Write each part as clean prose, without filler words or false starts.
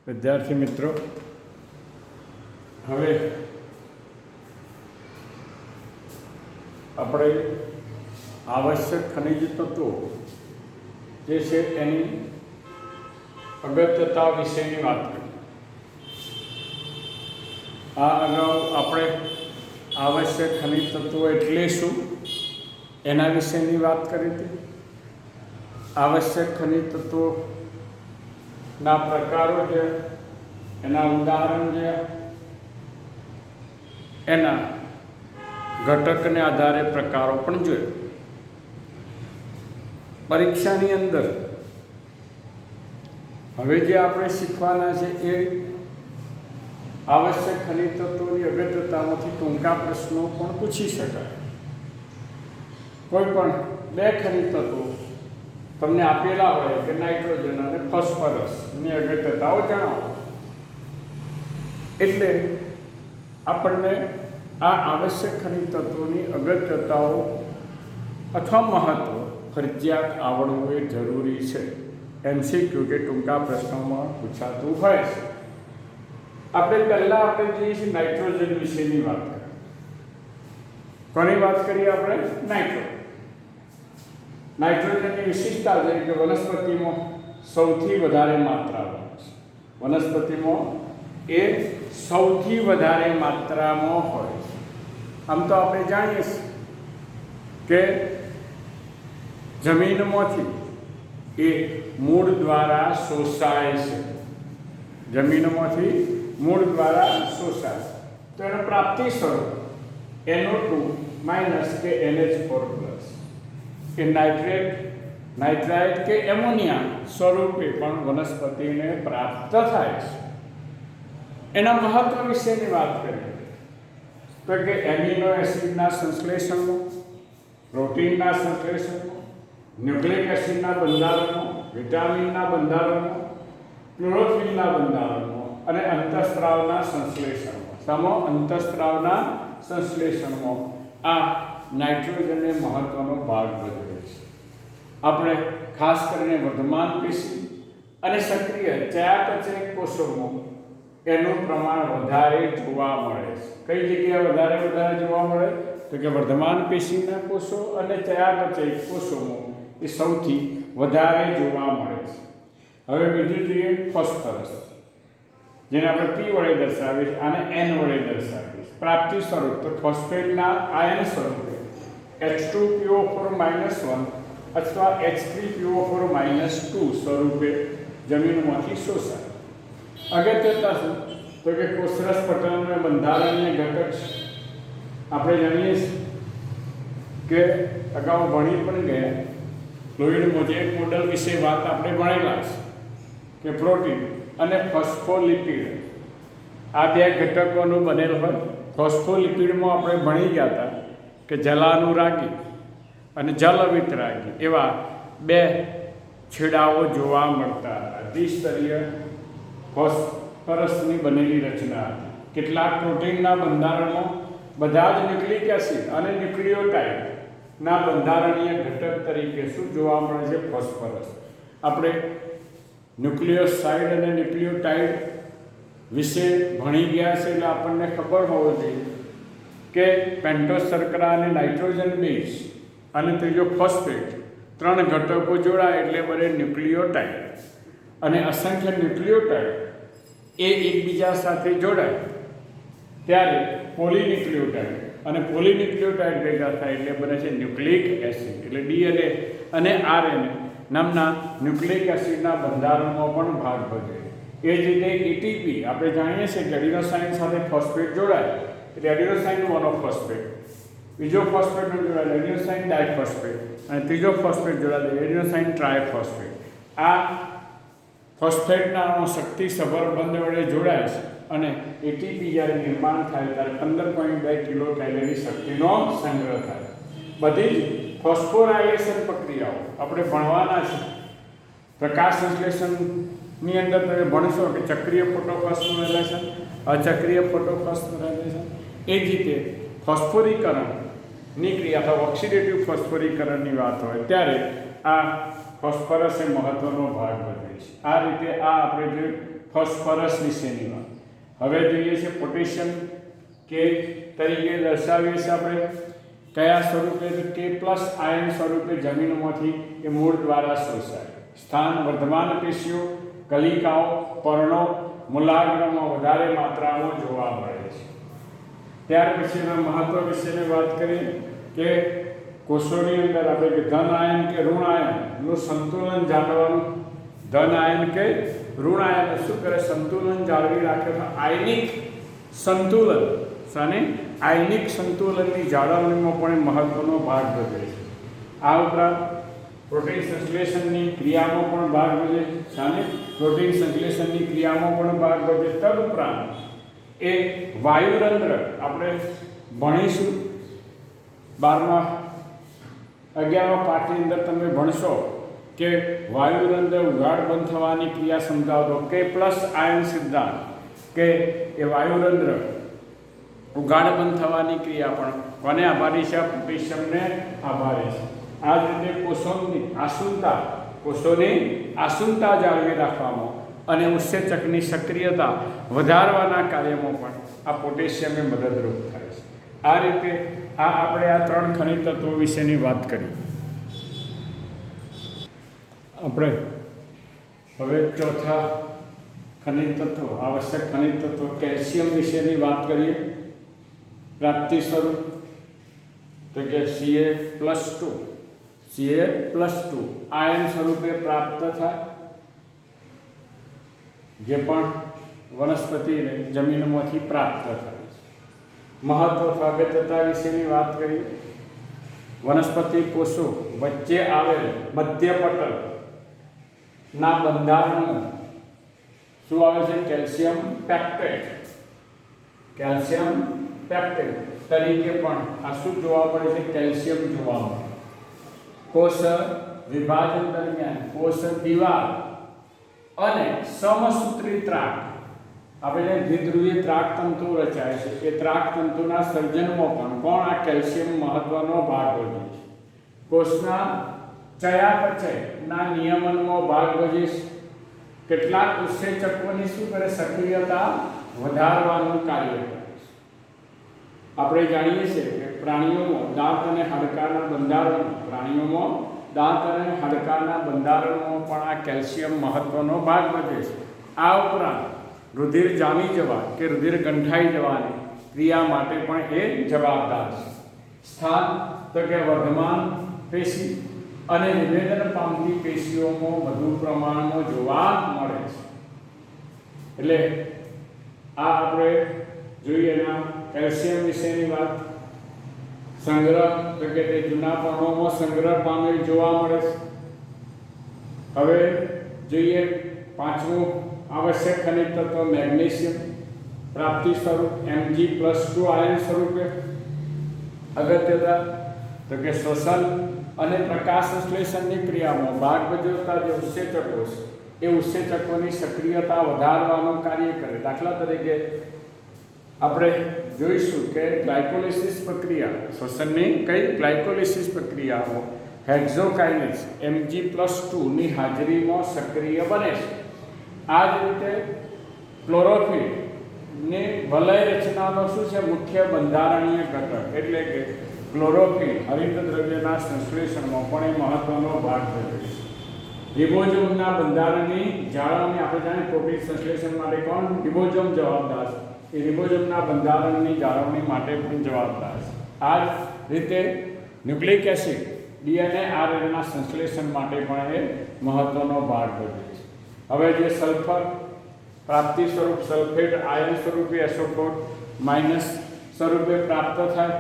વિદ્યાર્થી મિત્રો, હવે આપણે આવશ્યક ખનિજ તત્વો જે છે એની અગત્યતા વિશેની વાત કરી. આ અગાઉ આપણે આવશ્યક ખનિજ તત્વો એટલે શું એના વિશેની વાત કરી હતી. આવશ્યક ખનિજ તત્વોના પ્રકારો છે, એના ઉદાહરણ છે, એના ઘટકને આધારે પ્રકારો પણ જોયા. પરીક્ષાની અંદર હવે જે આપણે શીખવાના છે એ આવશ્યક ખનિજ તત્વોની અગત્યતામાંથી ટૂંકા પ્રશ્નો પણ પૂછી શકાય. કોઈ પણ બે ખનિજ તત્વો તમને આપેલા હોય કે નાઇટ્રોજન અને ફોસ્ફરસની અગત્યતાઓ જણાવો, એટલે આપણને આ આવશ્યક ખનિજ તત્વોની અગત્યતાઓ અથવા મહત્વ ફરજિયાત આવડવું એ જરૂરી છે. MCQ કે ટૂંકા પ્રશ્નોમાં પૂછાતું હોય છે. આપણે પહેલાં આપણે જોઈએ છીએ નાઇટ્રોજન વિશેની વાત કરીએ. કોની વાત કરીએ આપણે? નાઇટ્રોજનની વિશિષ્ટતા છે કે વનસ્પતિમાં સૌથી વધારે માત્રામાં છે. વનસ્પતિમાં એ સૌથી વધારે માત્રામાં હોય છે. આમ તો આપણે જાણીએ છીએ કે જમીનમાંથી એ મૂળ દ્વારા શોષાય છે. જમીનમાંથી મૂળ દ્વારા શોષાય તો એનો પ્રાપ્તિ સ્વરૂપ NO2 કે NH4 કે નાઇટ્રાઇટ કે એમોનિયા સ્વરૂપે પણ વનસ્પતિને પ્રાપ્ત થાય છે. એના મહત્વ વિશેની વાત કરીએ તો કે એમિનો એસિડના સંશ્લેષણમાં, પ્રોટીનના સંશ્લેષણમાં, ન્યુક્લિક એસિડના બંધારણમાં, વિટામિનના બંધારણમાં, ક્લોરોફિલના બંધારણમાં અને અંતઃસ્ત્રાવના સંશ્લેષણમાં, અંતઃસ્ત્રાવના સંશ્લેષણમાં આ નાઇટ્રોજનને મહત્વનો ભાગ ભજવે છે. આપણે ખાસ કરીને વર્ધમાન પેશી અને સક્રિય ચયાપચય કોષોમાં એનું પ્રમાણ વધારે જોવા મળે છે. કઈ જગ્યાએ વધારે જોવા મળે તો કે વર્ધમાન પેશીના કોષો અને ચયાપચય કોષોમાં એ સૌથી વધારે જોવા મળે છે. હવે બીજું જોઈએ ફોસ્ફરસ, જેને આપણે P વડે દર્શાવીએ, આને N વડે દર્શાવીએ. પ્રાપ્તિ સ્વરૂપ તો ફોસ્ફેટના આયન સ્વરૂપે H2PO4-1 અથવા H3PO4-2 સ્વરૂપે જમીનમાંથી શોષાય. અગત્યતા શું તો કે કોષરસ પટલનું બંધારણીય ઘટક છે. આપણે જાણીએ છીએ કે અગાઉ ભણી પણ ગયા ફ્લુઇડ મોઝેક મોડેલ વિશે વાત આપણે ભણેલા છે કે પ્રોટીન અને ફોસ્ફોલિપિડ આ બે ઘટકોનું બનેલ હોય. ફોસ્ફોલિપિડમાં આપણે ભણી ગયા હતા કે જલાનુરાગી અને જલવિતરાગી એવા બે છેડાઓ જોવા મળતા હતા. દ્વિસ્તરીય ફોસ્ફરસની બનેલી રચના હતી. કેટલાક પ્રોટીનના બંધારણમાં બધા જ ન્યુક્લિક એસિડ અને ન્યુક્લિયોટાઇડના બંધારણીય ઘટક તરીકે શું જોવા મળે છે? ફોસ્ફરસ. આપણે ન્યુક્લિયોસાઇડ અને ન્યુક્લિયોટાઇડ વિશે ભણી ગયા છે એટલે આપણને ખબર હોવી જોઈએ કે પેન્ટોસ શર્કરા અને નાઇટ્રોજન બેઝ અને ત્રીજો ફોસ્ફેટ ત્રણ ઘટકો જોડાય એટલે બને ન્યુક્લિયોટાઇડ. અને અસંખ્ય ન્યુક્લિયોટાઇડ એ એકબીજા સાથે જોડાય ત્યારે પોલીન્યુક્લિયોટાઇડ, અને પોલીન્યુક્લિયોટાઇડ ભેગા થાય એટલે બને છે ન્યુક્લિક એસિડ. એટલે DNA અને RNA નામના ન્યુક્લિક એસિડના બંધારણમાં પણ ભાગ ભજવે. એ જ રીતે ATP આપણે જાણીએ છીએ કે એડિનોસાઇન સાથે ફોસ્ફેટ જોડાય એટલે એડિનોસાઇન મોનોફોસ્ફેટ, બીજો ફોસ્ફેટ જોડાય એડિનોસાઇન ડાયફોસ્ફેટ અને ત્રીજો ફોસ્ફેટ જોડાય એડિનોસાઇન ટ્રાયફોસ્ફેટ. આ ફોસ્ફેટના અણુ શક્તિસભર બંધ વડે જોડાય છે અને ATP જ્યારે નિર્માણ થાય ત્યારે 15.2 કિલો કેલરી શક્તિનો સંગ્રહ થાય. બધી જ ફોસ્ફોરાયલેશન પ્રક્રિયાઓ આપણે ભણવાના છે. પ્રકાશ સંશ્લેષણની અંદર તમે ભણશો કે ચક્રીય ફોટોફોસ્ફોરાયલેશન, અચક્રીય ફોટોફોસ્ફોરાયલેશન. એ જ રીતે ફોસ્ફોરીકરણની ક્રિયા અથવા ઓક્સિડેટિવ ફોસ્ફોરીકરણની વાત હોય ત્યારે આ ફોસ્ફરસ એ મહત્વનો ભાગ ભજવે છે. છે। આ રીતે આ આપણે જોયું ફોસ્ફરસ વિશેની વાત। હવે જોઈએ છે પોટેશિયમ કે તરીકે દર્શાવીએ છીએ આપણે કયા સ્વરૂપે? કે પ્લસ આયન સ્વરૂપે જમીનમાંથી એ મૂળ દ્વારા શોષાય। સ્થાન વર્ધમાન પેશીઓ, કલિકાઓ, પર્ણો, મૂલાગ્રમાં વધારે માત્રામાં જોવા મળે છે। ત્યાર પછીના મહત્વ વિશેની વાત કરીએ કે કોષોની અંદર આપણે કે ધન આયન કે ઋણ આયનનું સંતુલન જાળવવાનું। ધન આયન કે ઋણ આયન શું કરે? સંતુલન જાળવી રાખે। તો આયનિક સંતુલન સાને આયનિક સંતુલનની જાળવણીમાં પણ મહત્વનો ભાગ ભજવે છે। આ ઉપરાંત પ્રોટીન સંશ્લેષણની ક્રિયામાં પણ ભાગ ભજવે છે। સાને પ્રોટીન સંશ્લેષણની ક્રિયામાં પણ ભાગ ભજવે। તદુપરાંત એ વાયુરંધ્ર આપણે ભણીશું 11મા પાઠની અંદર તમે ભણશો કે વાયુરંધ્ર ઉઘાડ બંધ થવાની ક્રિયા સમજાવતો કે પ્લસ આયન સિદ્ધાંત કે એ વાયુરંધ્ર ઉઘાડ બંધ થવાની ક્રિયા પણ કોને આભારી છે? પોટેશિયમને આભારી છે। આ જ રીતે કોષોની આસુનતા જાળવી રાખવામાં અને ઉત્સેચકની સક્રિયતા વધારવાના કાર્યમાં પણ આ પોટેશિયમે મદદરૂપ થાય છે। આ રીતે આપણે આ 3 ખનિજ તત્વો વિશેની વાત કરી। આપણે હવે ચોથા ખનિજ તત્વો આવશ્યક ખનિજ તત્વો કેલ્શિયમ વિશેની વાત કરીએ। પ્રાપ્તિ સ્વરૂપ તો કે Ca+2 આયન સ્વરૂપે પ્રાપ્ત થાય, જે પણ વનસ્પતિને જમીનમાંથી પ્રાપ્ત થાય છે। મહત્વ સ્વાગતતા વિશેની વાત કરીએ। વનસ્પતિ કોષો વચ્ચે આવેલ મધ્યપટલ ના બંધારણમાં શું આવે છે? કેલ્શિયમ પેક્ટેટ તરીકે પણ આ શું જોવા મળે છે? કેલ્શિયમ જોવા મળે। કોષ વિભાજન દરમિયાન કોષ દિવાલ અને સમસૂત્રી ત્રાક આપણે દ્વિધ્રુવીય ત્રાકતંતુ રચાય છે। એ ત્રાકતંતુના સર્જનમાં પણ કોણ? આ કેલ્શિયમ મહત્વનો ભાગ ભજવે છે। કોષના ચયાપચયના નિયમનમાં ભાગ ભજવે છે। કેટલાક ઉત્સેચકોની શું કરે? સક્રિયતા વધારવાનું કાર્ય કરે છે। આપણે જાણીએ છીએ કે પ્રાણીઓમાં દાંત અને હાડકાના બંધારણમાં પણ આ કેલ્શિયમ મહત્વનો ભાગ ભજવે છે। આ ઉપરાંત રુધિર જામી જવા કે રુધિર ગંઠાઈ જવાની ક્રિયા માટે પણ એ જવાબદાર છે। સ્થાન તો કે વર્ધમાન પેશી અને નિવેદન પામતી પેશીઓમાં વધુ પ્રમાણમાં જોવા મળે છે। એટલે આ આપણે જોઈએ ના કેલ્શિયમ વિશેની વાત। સંગ્રહ તો કે તે જૂના પર્ણોમાં સંગ્રહ પામેલ જોવા મળે છે। હવે જોઈએ 5મું આવશ્યક ખનિજ તત્વ મેગ્નેશિયમ। પ્રાપ્તિ સ્વરૂપ Mg+2 આયન સ્વરૂપે અગત્યતા તો કે શ્વસન અને પ્રકાશ સંશ્લેષણની ક્રિયામાં ભાગ ભજવતા જે ઉત્સેચકો છે એ ઉત્સેચકોની સક્રિયતા વધારવાનું કાર્ય કરે। દાખલા તરીકે આપણે જોઈશું કે ગ્લાયકોલિસિસ પ્રક્રિયા શ્વસનની કઈ ગ્લાયકોલિસિસ પ્રક્રિયાઓ હેક્ઝોકાઇનેસ Mg+2 ની હાજરીમાં સક્રિય બને છે। આ જ રીતે ક્લોરોફિલ ની વલય રચનાનો શું છે? મુખ્ય બંધારણીય ઘટક એટલે કે ક્લોરોફિલ હરિત દ્રવ્યના સંશ્લેષણમાં પણ એ મહત્વનો ભાગ ભજવે છે। રિબોઝોમના બંધારણની જાળવણી આપણે જાણીએ પ્રોટીન સંશ્લેષણ માટે કોણ? રિબોઝોમ જવાબદાર છે। એ રિબોઝોમના બંધારણની જાળવણી માટે પણ જવાબદાર છે। આ જ રીતે ન્યુક્લિક એસિડ DNA RNAના સંશ્લેષણ માટે પણ એ મહત્વનો ભાગ ભજવે છે। હવે જે સલ્ફર પ્રાપ્તિ સ્વરૂપ સલ્ફેટ આયન સ્વરૂપે SO4- સ્વરૂપે પ્રાપ્ત થાય।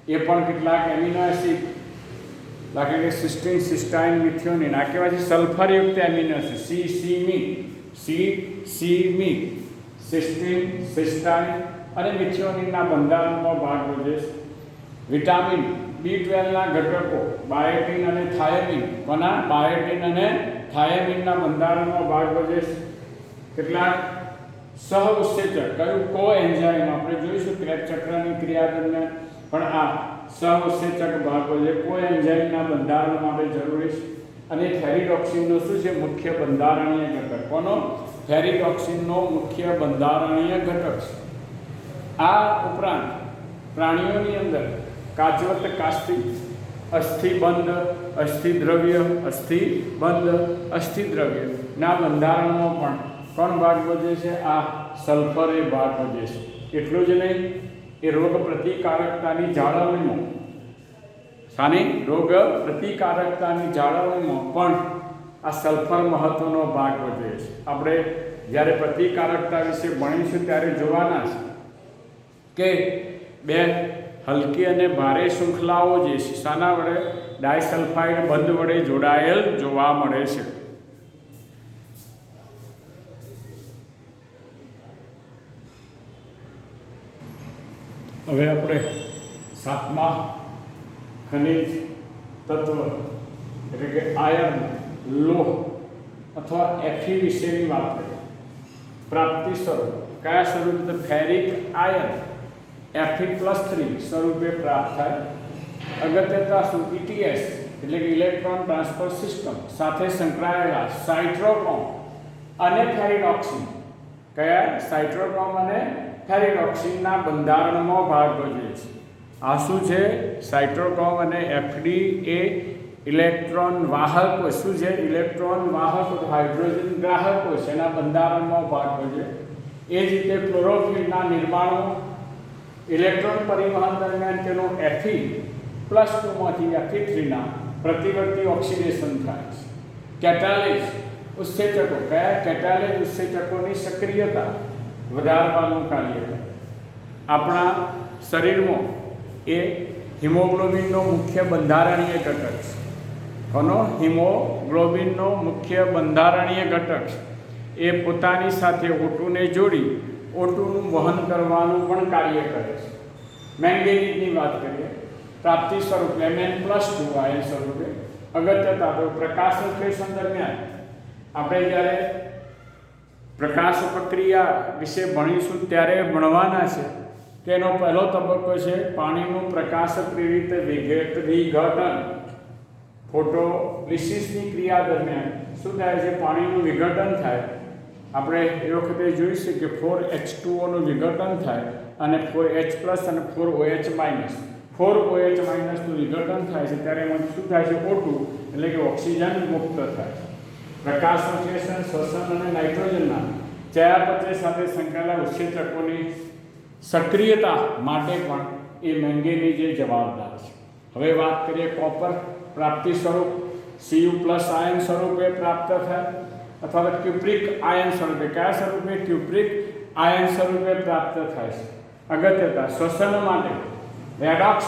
એ પણ કેટલાક એમિનો એસિડ દાખલા કે સિસ્ટીન, સિસ્ટાઇન, મિથિયોનિન આ કહેવાય છે સલ્ફરયુક્ત એમિનો એસિડ સિસ્ટીન, સિસ્ટાઇન અને મિથિયોનિનના બંધારણમાં ભાગ ભજવે છે। વિટામિન B12ના ઘટકો બાયોટિન અને થાયમિન બાયોટિન અને બંધારણમાં ભાગ ભજવે છે। કેટલાક સહઉત્સેચક કયું? કોએન્ઝાઇમ આપણે જોઈશું ક્રેબ ચક્રની ક્રિયા દરમિયાન પણ આ સહઉત્સેચક ભાગ ભજવે કોએન્ઝાઇમના બંધારણ માટે જરૂરી છે। અને ફેરિડોક્સિનનો શું છે? મુખ્ય બંધારણીય ઘટક. કોનો? ફેરિડોક્સિનનો મુખ્ય બંધારણીય ઘટક છે. આ ઉપરાંત પ્રાણીઓની અંદર કાચવત કાસ્ટિ, અસ્થિબંધ, અસ્થિદ્રવ્ય, અસ્થિબંધ, અસ્થિદ્રવ્ય ના બંધારણમાં પણ કોણ ભાગ ભજવે છે? આ સલ્ફર એ ભાગ ભજવે છે. એટલું જ નહીં, એ રોગ પ્રતિકારકતાની જાળવણીમાં રોગ પ્રતિકારકતાની જાળવણીમાં પણ આ સલ્ફર મહત્વનો ભાગ ભજવે છે. આપણે જ્યારે પ્રતિકારકતા વિશે ભણીશું ત્યારે જોવાના છે કે બે હલકી અને ભારે શૃંખલાઓ જે છે શાના વડે? ડાયસલ્ફાઇડ બંધ વડે જોડાયેલ જોવા મળે છે. હવે આપણે 7મા ખનિજ તત્વ એટલે કે આયર્ન, લોહ અથવા Fe વિશેની વાત કરીએ. પ્રાપ્તિ સ્વરૂપ કયા સ્વરૂપે? ફેરિક આયર્ન Fe+3 સ્વરૂપે પ્રાપ્ત થાય. અગત્યતા શું? ETS એટલે કે ઇલેક્ટ્રોન ટ્રાન્સફર સિસ્ટમ સાથે સંકળાયેલા સાઇટ્રોક્રોમ અને ફેરિડોક્સિન. કયા? સાઇટ્રોક્રોમ અને ફેરિડોક્સિનના બંધારણમાં ભાગ ભજવે છે. આ શું છે? સાઇટ્રોક્રોમ અને FD એ ઇલેક્ટ્રોન વાહકો. શું છે? ઇલેક્ટ્રોન વાહકો, હાઇડ્રોજન ગ્રાહકો છે, એના બંધારણમાં ભાગ ભજવે. એ જ રીતે ક્લોરોફિલના નિર્માણો, ઇલેક્ટ્રોન પરિવહન દરમિયાન તેનું Fe+2માંથી Fe3ના પ્રતિવર્તી ઓક્સિડેશન થાય છે. કેટાલિઝ ઉત્સેચકો. કયા? કેટાલિઝ ઉત્સેચકોની સક્રિયતા વધારવાનું કાર્ય કરે. આપણા શરીરમાં એ હિમોગ્લોબિનનો મુખ્ય બંધારણીય ઘટક છે. કોનો? હિમોગ્લોબિનનો મુખ્ય બંધારણીય ઘટક છે. એ પોતાની સાથે O2ને જોડી O2નું વહન કરવાનું પણ કાર્ય કરે છે. મેંગેનીઝની વાત કરીએ. પ્રાપ્તિ સ્વરૂપે Mn+2 આયન સ્વરૂપે. અગત્યતા તો પ્રકાશ સંશ્લેષણ દરમિયાન આપણે જ્યારે પ્રકાશ પ્રક્રિયા વિશે ભણીશું ત્યારે ભણવાના છે કે એનો પહેલો તબક્કો છે પાણીનું પ્રકાશ પ્રેરિત વિઘટન. ફોટોલિસિસની ક્રિયા દરમિયાન શું થાય છે? પાણીનું વિઘટન થાય. આપણે એ વખતે જોઈશું કે 4H2Oનું વિઘટન થાય અને 4H+ અને 4OH-. 4OH- વિઘટન થાય છે ત્યારે એમાં શું થાય છે? O2 એટલે કે ઓક્સિજન મુક્ત થાય. પ્રકાશ સંશ્લેષણ, શ્વસન અને નાઇટ્રોજનના ચયાપચય સાથે સંકળાયેલા ઉત્સેચકોની સક્રિયતા માટે પણ એ મેંગેનીઝ જવાબદાર છે. હવે વાત કરીએ કોપર. પ્રાપ્તિ સ્વરૂપ Cu+ આયન સ્વરૂપે પ્રાપ્ત થાય અથવા ક્યુપ્રિક આયન સ્વરૂપે. કયા સ્વરૂપે? ક્યુપ્રિક આયન સ્વરૂપે પ્રાપ્ત થાય છે. અગત્યતા શ્વસન માટે રેડોક્સ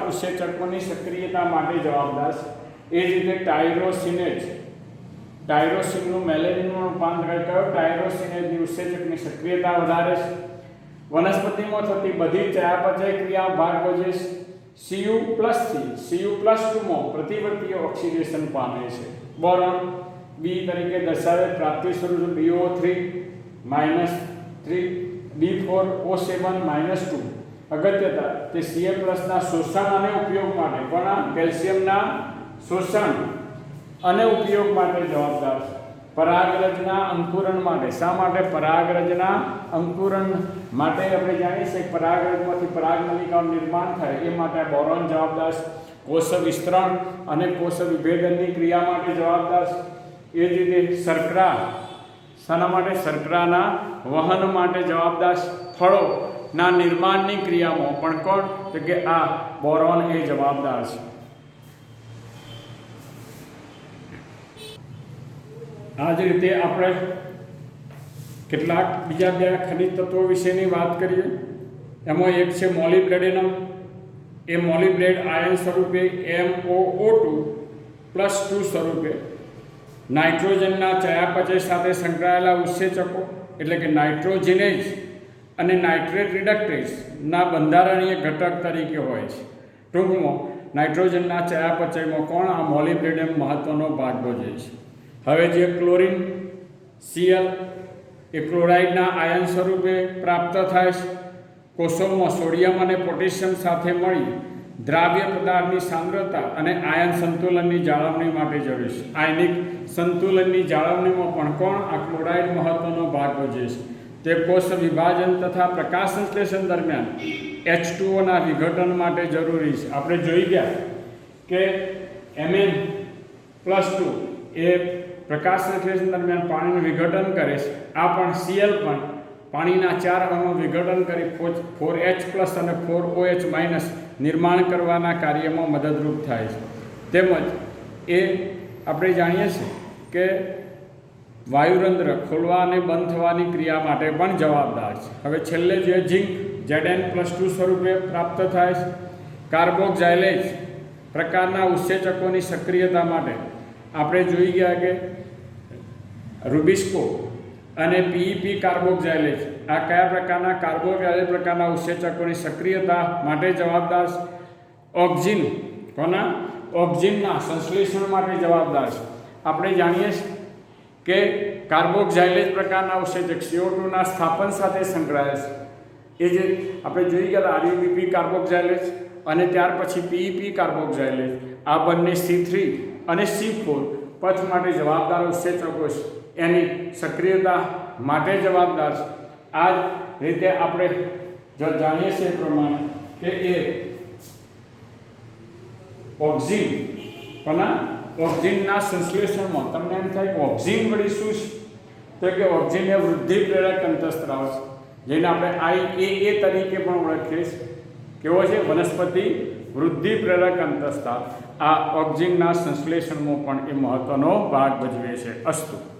ઉત્સેચકોની સક્રિયતા માટે જવાબદાર છે. એ જ રીતે ટાયરોસિનનું મેલેનિનનું રૂપાંતર કયો? ટાયરોસિનેજની ઉત્સેચકની સક્રિયતા વધારે છે. વનસ્પતિમાં થતી બધી ચયાપચય ક્રિયા ભાગ ભજવે છે. Cu+2માં પ્રતિવર્તી ઓક્સિડેશન પામે છે. બોરોન B તરીકે દર્શાવે. પ્રાપ્તિ સ્વરૂપ BO3 -3 B4O7 -2. અગત્યતા તે Ca+ના શોષણ અને ઉપયોગ માટે પણ કેલ્શિયમના શોષણ અને ઉપયોગ માટે જવાબદાર છે. પરાગરજના અંકુરણ માટે. શા માટે? પરાગરજના અંકુરણ માટે આપણે જાણીએ છીએ પરાગરજમાંથી પરાગનલિકાનું નિર્માણ થાય એ માટે બોરોન જવાબદાર છે. કોષ વિસ્તરણ અને કોષ વિભેદનની ક્રિયા માટે જવાબદાર છે. એ જ રીતે શર્કરા શાના માટે? શર્કરાના વહન માટે જવાબદાર છે. ફળોના નિર્માણની ક્રિયામાં પણ કોણ? તો કે આ બોરોન એ જવાબદાર છે. આ જ રીતે આપણે કેટલાક બીજા બે ખનિજ તત્વો વિશેની વાત કરીએ. એમાં એક છે મોલિબ્લેડેનમ. એ મોલિબ્લેડ આયન સ્વરૂપે MOO2+2 સ્વરૂપે નાઇટ્રોજનના ચયાપચય સાથે સંકળાયેલા ઉત્સેચકો એટલે કે નાઇટ્રોજેનેઝ અને નાઇટ્રેટ રિડક્ટેઝના બંધારણીય ઘટક તરીકે હોય છે. ટૂંકમાં નાઇટ્રોજનના ચયાપચયમાં કોણ? આ મોલિબ્લેડેનમ મહત્વનો ભાગ ભજવે છે. હવે જે ક્લોરિન Cl એ ક્લોરાઇડના આયન સ્વરૂપે પ્રાપ્ત થાય છે. કોષોમાં સોડિયમ અને પોટેશિયમ સાથે મળી દ્રાવ્ય પદાર્થની સાંદ્રતા અને આયન સંતુલનની જાળવણી માટે જરૂરી છે. આયનિક સંતુલનની જાળવણીમાં પણ કોણ આ ક્લોરાઇડ મહત્વનો ભાગ ભજવે છે. તે કોષ વિભાજન તથા પ્રકાશ સંશ્લેષણ દરમિયાન H2O વિઘટન માટે જરૂરી છે. આપણે જોઈ ગયા કે Mn+2 એ પ્રકાશ સંશ્લેષણ દરમિયાન પાણીનું વિઘટન કરે છે. આ પણ Cl પણ પાણીના 4 અણુ વિઘટન કરી 4H+ અને 4OH- નિર્માણ કરવાના કાર્યમાં મદદરૂપ થાય છે. તેમજ એ આપણે જાણીએ છીએ કે વાયુરંધ્ર ખોલવા અને બંધ થવાની ક્રિયા માટે પણ જવાબદાર છે. હવે છેલ્લે જે ઝિંક Zn+2 સ્વરૂપે પ્રાપ્ત થાય છે. કાર્બોક્ઝાઇલેજ પ્રકારના ઉત્સેચકોની સક્રિયતા માટે આપણે જોઈ ગયા કે રૂબિસ્કો અને PEP કાર્બોક્ઝાઇલેજ આ કયા પ્રકારના કાર્બોક્ઝાઇલેજ પ્રકારના ઉત્સેચકોની સક્રિયતા માટે જવાબદાર છે. ઓક્સિન ઓક્સિનના સંશ્લેષણ માટે જવાબદાર છે. આપણે જાણીએ છીએ કે કાર્બોક્ઝાઇલેજ પ્રકારના ઉત્સેચક CO2 સ્થાપન સાથે સંકળાયેલ છે. એ જે આપણે જોઈ ગયા RUBP કાર્બોક્ઝાઇલેજ અને ત્યાર પછી PEP કાર્બોક્ઝાઇલેજ આ બંને C3 અને C4 પથ માટે જવાબદાર ઉત્સેચકો છે. એની સક્રિયતા માટે જવાબદાર છે. આ જ રીતે આપણે જો જાણીએ છીએ એ પ્રમાણે કે એ ઓક્સિનના સંશ્લેષણમાં તમને એમ થાય કે ઓક્સિન વળી શું છે, તો કે ઓક્સિન એ વૃદ્ધિ પ્રેરક અંતઃસ્ત્રાવ છે, જેને આપણે IAA તરીકે પણ ઓળખીએ છીએ. કેવો છે? વનસ્પતિ વૃદ્ધિ પ્રેરક અંતઃસ્ત્રાવ. આ ઓક્સિનના સંશ્લેષણમાં પણ એ મહત્વનો ભાગ ભજવે છે. અસ્તુ.